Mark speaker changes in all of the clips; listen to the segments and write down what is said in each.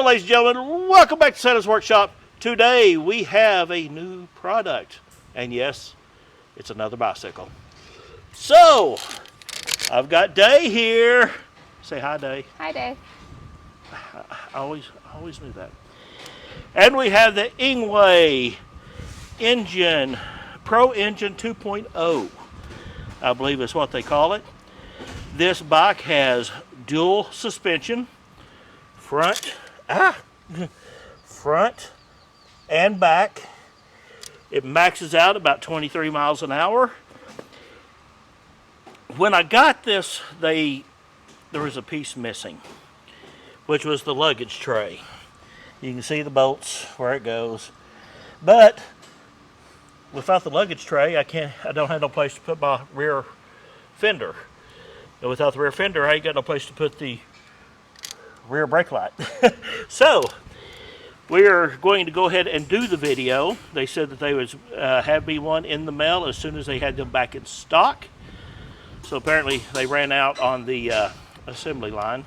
Speaker 1: ladies and gentlemen, welcome back to Santa's Workshop. Today we have a new product, and yes, it's another bicycle. So, I've got Day here. Say hi, Day.
Speaker 2: Hi, Day.
Speaker 1: I always knew that. And we have the ENGWE Engine Pro Engine 2.0, I believe is what they call it. This bike has dual suspension, front and back. It maxes out about 23 miles an hour. When I got this, there was a piece missing, which was the luggage tray. You can see the bolts where it goes, but without the luggage tray, I don't have no place to put my rear fender. And without the rear fender, I ain't got no place to put the rear brake light. So we are going to go ahead and do the video. They said that they would have me one in the mail as soon as they had them back in stock. So apparently they ran out on the assembly line,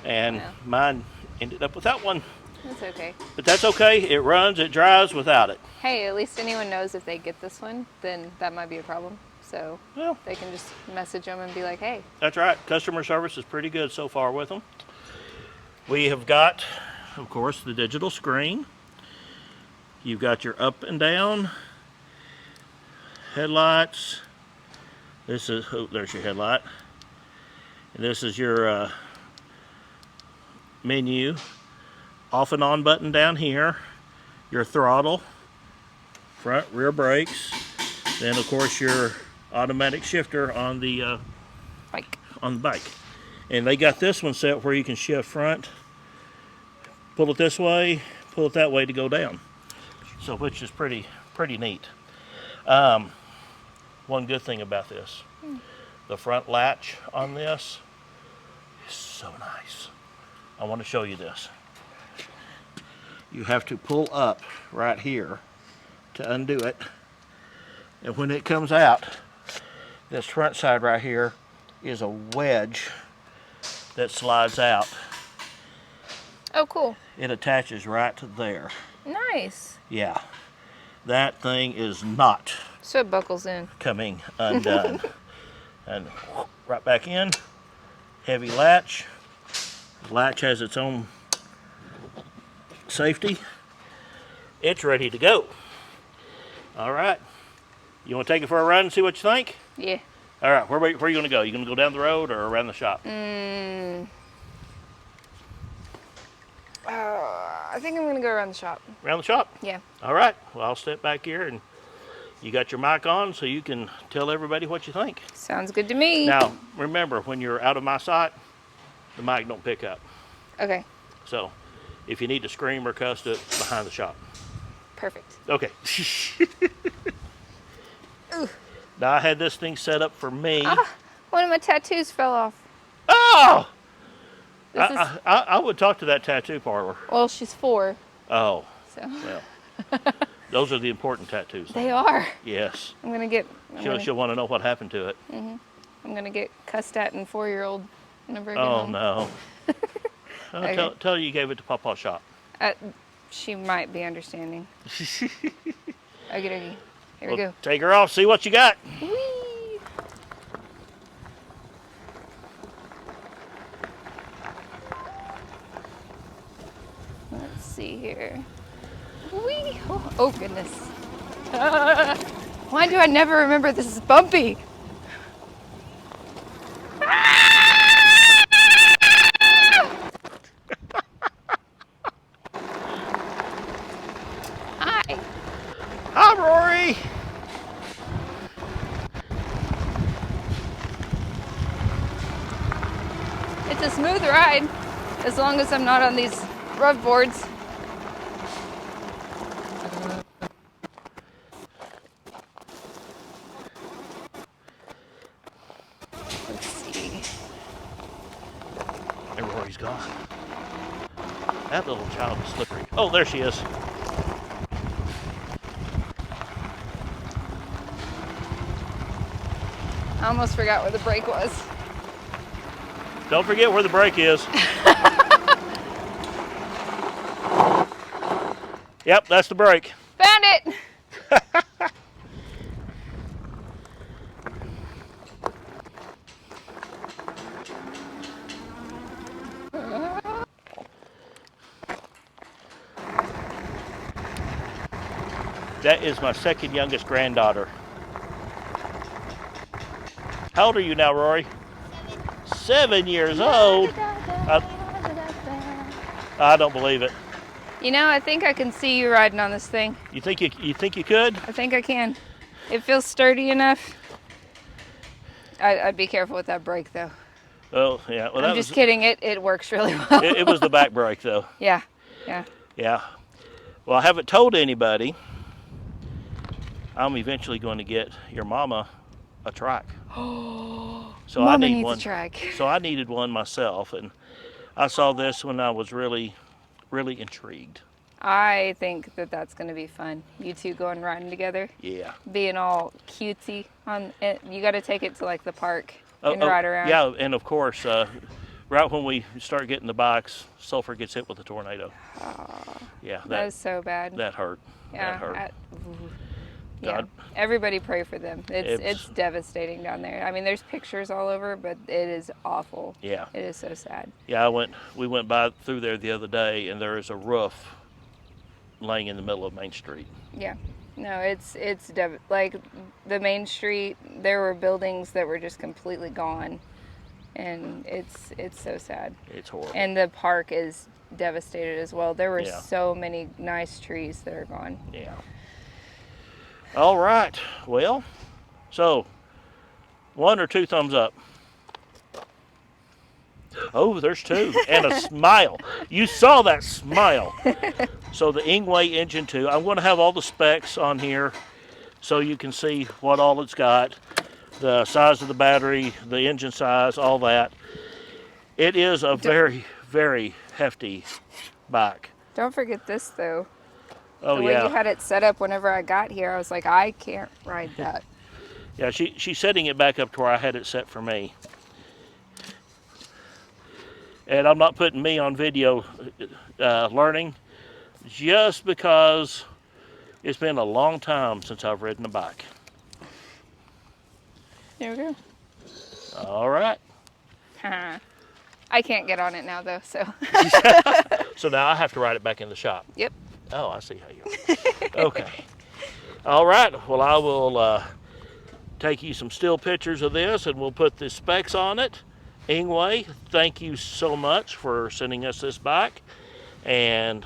Speaker 1: and mine ended up without one.
Speaker 2: That's okay.
Speaker 1: But that's okay. It runs, it drives without it.
Speaker 2: Hey, at least anyone knows if they get this one, then that might be a problem. So
Speaker 1: Well,
Speaker 2: they can just message them and be like, hey.
Speaker 1: that's right. Customer service is pretty good so far with them. We have got, of course, the digital screen. You've got your up and down headlights. This is, oh, there's your headlight. And this is your menu. Off and on button down here. Your throttle, front, rear brakes. Then, of course, your automatic shifter on the
Speaker 2: Bike.
Speaker 1: bike. And they got this one set where you can shift front, pull it this way, pull it that way to go down. So, which is pretty neat. One good thing about this, the front latch on this is so nice. I want to show you this. You have to pull up right here to undo it. And when it comes out, this front side right here is a wedge that slides out.
Speaker 2: Oh, cool.
Speaker 1: It attaches right to there.
Speaker 2: Nice.
Speaker 1: Yeah, that thing is not
Speaker 2: So it buckles in.
Speaker 1: coming undone. And right back in, heavy latch. Latch has its own safety. It's ready to go. All right. You want to take it for a run and see what you think?
Speaker 2: Yeah.
Speaker 1: All right, where are you going to go? You going to go down the road or around the shop?
Speaker 2: I think I'm going to go around the shop.
Speaker 1: Around the shop?
Speaker 2: Yeah.
Speaker 1: All right, well, I'll step back here, and you got your mic on so you can tell everybody what you think.
Speaker 2: Sounds good to me.
Speaker 1: Now, remember, when you're out of my sight, the mic don't pick up.
Speaker 2: Okay.
Speaker 1: So, if you need to scream or cuss, do it behind the shop.
Speaker 2: Perfect.
Speaker 1: Okay.
Speaker 2: Ooh.
Speaker 1: Now, I had this thing set up for me.
Speaker 2: Ah, one of my tattoos fell off.
Speaker 1: Oh!
Speaker 2: This is,
Speaker 1: I would talk to that tattoo parlor.
Speaker 2: well, she's 4.
Speaker 1: Oh,
Speaker 2: So
Speaker 1: well. Those are the important tattoos.
Speaker 2: they are.
Speaker 1: Yes.
Speaker 2: I'm going to get...
Speaker 1: She'll want to know what happened to it.
Speaker 2: I'm going to get cussed at in 4-year-old whenever I get
Speaker 1: Oh,
Speaker 2: home.
Speaker 1: no.
Speaker 2: Okay.
Speaker 1: Tell her you gave it to Papa's shop.
Speaker 2: She might be understanding. Okie dokie. Here we go.
Speaker 1: Take her off, see what you got.
Speaker 2: Whee! Let's see here. Whee! Oh goodness. Why do I never remember this is bumpy? Hi.
Speaker 1: Hi, Rory.
Speaker 2: It's a smooth ride, as long as I'm not on these rough boards. Let's see.
Speaker 1: And Rory's gone. That little child is slippery. Oh, there she is.
Speaker 2: I almost forgot where the brake was.
Speaker 1: Don't forget where the brake is. Yep, that's the brake.
Speaker 2: Found it!
Speaker 1: That is my second youngest granddaughter. How old are you now, Rory? 7 years old? I don't believe it.
Speaker 2: You know, I think I can see you riding on this thing.
Speaker 1: You think you could?
Speaker 2: I think I can. It feels sturdy enough. I'd be careful with that brake, though.
Speaker 1: Oh, yeah. Well,
Speaker 2: I'm just kidding. It works really well.
Speaker 1: It was the back brake, though.
Speaker 2: Yeah.
Speaker 1: Yeah. Well, I haven't told anybody. I'm eventually going to get your mama a trike. So
Speaker 2: Mama
Speaker 1: I need
Speaker 2: needs
Speaker 1: one.
Speaker 2: a trike.
Speaker 1: So I needed one myself, and I saw this when I was really intrigued.
Speaker 2: I think that that's going to be fun. You two going riding together.
Speaker 1: Yeah.
Speaker 2: Being all cutesy on it. You got to take it to like the park and ride around.
Speaker 1: Yeah, and of course, right when we start getting the bikes, Sulphur gets hit with a tornado. Yeah,
Speaker 2: that was so bad.
Speaker 1: That hurt.
Speaker 2: Yeah.
Speaker 1: That hurt.
Speaker 2: Yeah. Everybody pray for them. It's devastating down there. I mean, there's pictures all over, but it is awful.
Speaker 1: Yeah.
Speaker 2: It is so sad.
Speaker 1: Yeah, we went by through there the other day, and there is a roof laying in the middle of Main Street.
Speaker 2: Yeah. No, it's like the Main Street, there were buildings that were just completely gone. And it's so sad.
Speaker 1: It's horrible.
Speaker 2: And the park is devastated as well. There were
Speaker 1: Yeah.
Speaker 2: so many nice trees that are gone.
Speaker 1: Yeah. All right. Well, so 1 or 2 thumbs up. Oh, there's 2. And a smile. You saw that smile. So the ENGWE Engine 2. I'm going to have all the specs on here so you can see what all it's got. The size of the battery, the engine size, all that. It is a very, very hefty bike.
Speaker 2: Don't forget this, though.
Speaker 1: Oh,
Speaker 2: the way
Speaker 1: yeah.
Speaker 2: you had it set up whenever I got here, I was like, I can't ride that.
Speaker 1: Yeah, she's setting it back up to where I had it set for me. And I'm not putting me on video learning just because it's been a long time since I've ridden a bike.
Speaker 2: Here we go.
Speaker 1: All right.
Speaker 2: I can't get on it now, though, so.
Speaker 1: So now I have to ride it back in the shop.
Speaker 2: Yep.
Speaker 1: Oh, I see how you are. Okay. All right. Well, I will take you some still pictures of this, and we'll put the specs on it. ENGWE, thank you so much for sending us this bike, and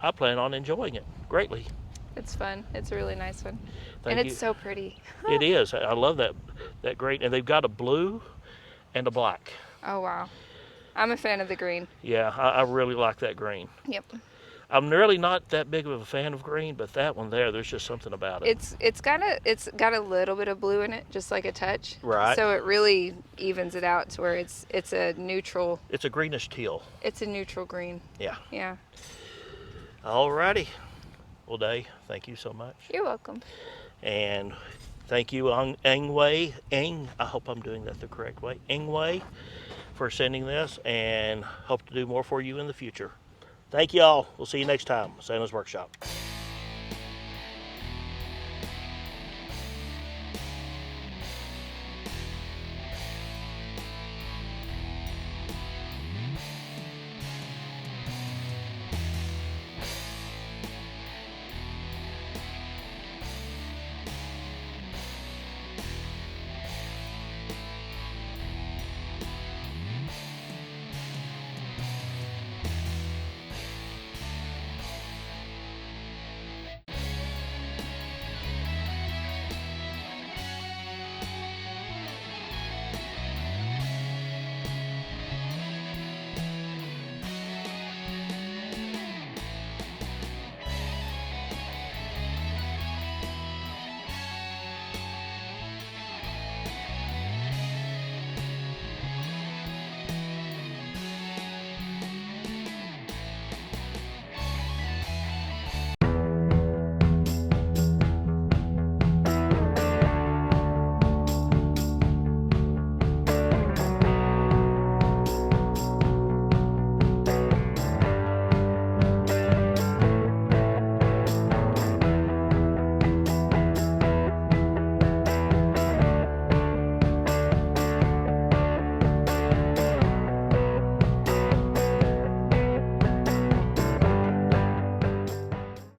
Speaker 1: I plan on enjoying it greatly.
Speaker 2: It's fun. It's a really nice one.
Speaker 1: Thank
Speaker 2: and
Speaker 1: you.
Speaker 2: It's so pretty.
Speaker 1: It is. I love that great. And they've got a blue and a black.
Speaker 2: Oh, wow. I'm a fan of the green.
Speaker 1: Yeah, I really like that green.
Speaker 2: Yep.
Speaker 1: I'm really not that big of a fan of green, but that one there's just something about it.
Speaker 2: It's got a little bit of blue in it, just like a touch.
Speaker 1: Right.
Speaker 2: So it really evens it out to where it's a neutral.
Speaker 1: It's a greenish teal.
Speaker 2: It's a neutral green.
Speaker 1: Yeah.
Speaker 2: Yeah.
Speaker 1: Alrighty. Well, Day, thank you so much.
Speaker 2: You're welcome.
Speaker 1: And thank you, ENGWE. I hope I'm doing that the correct way. ENGWE, for sending this, and hope to do more for you in the future. Thank you all. We'll see you next time. Santa's Workshop.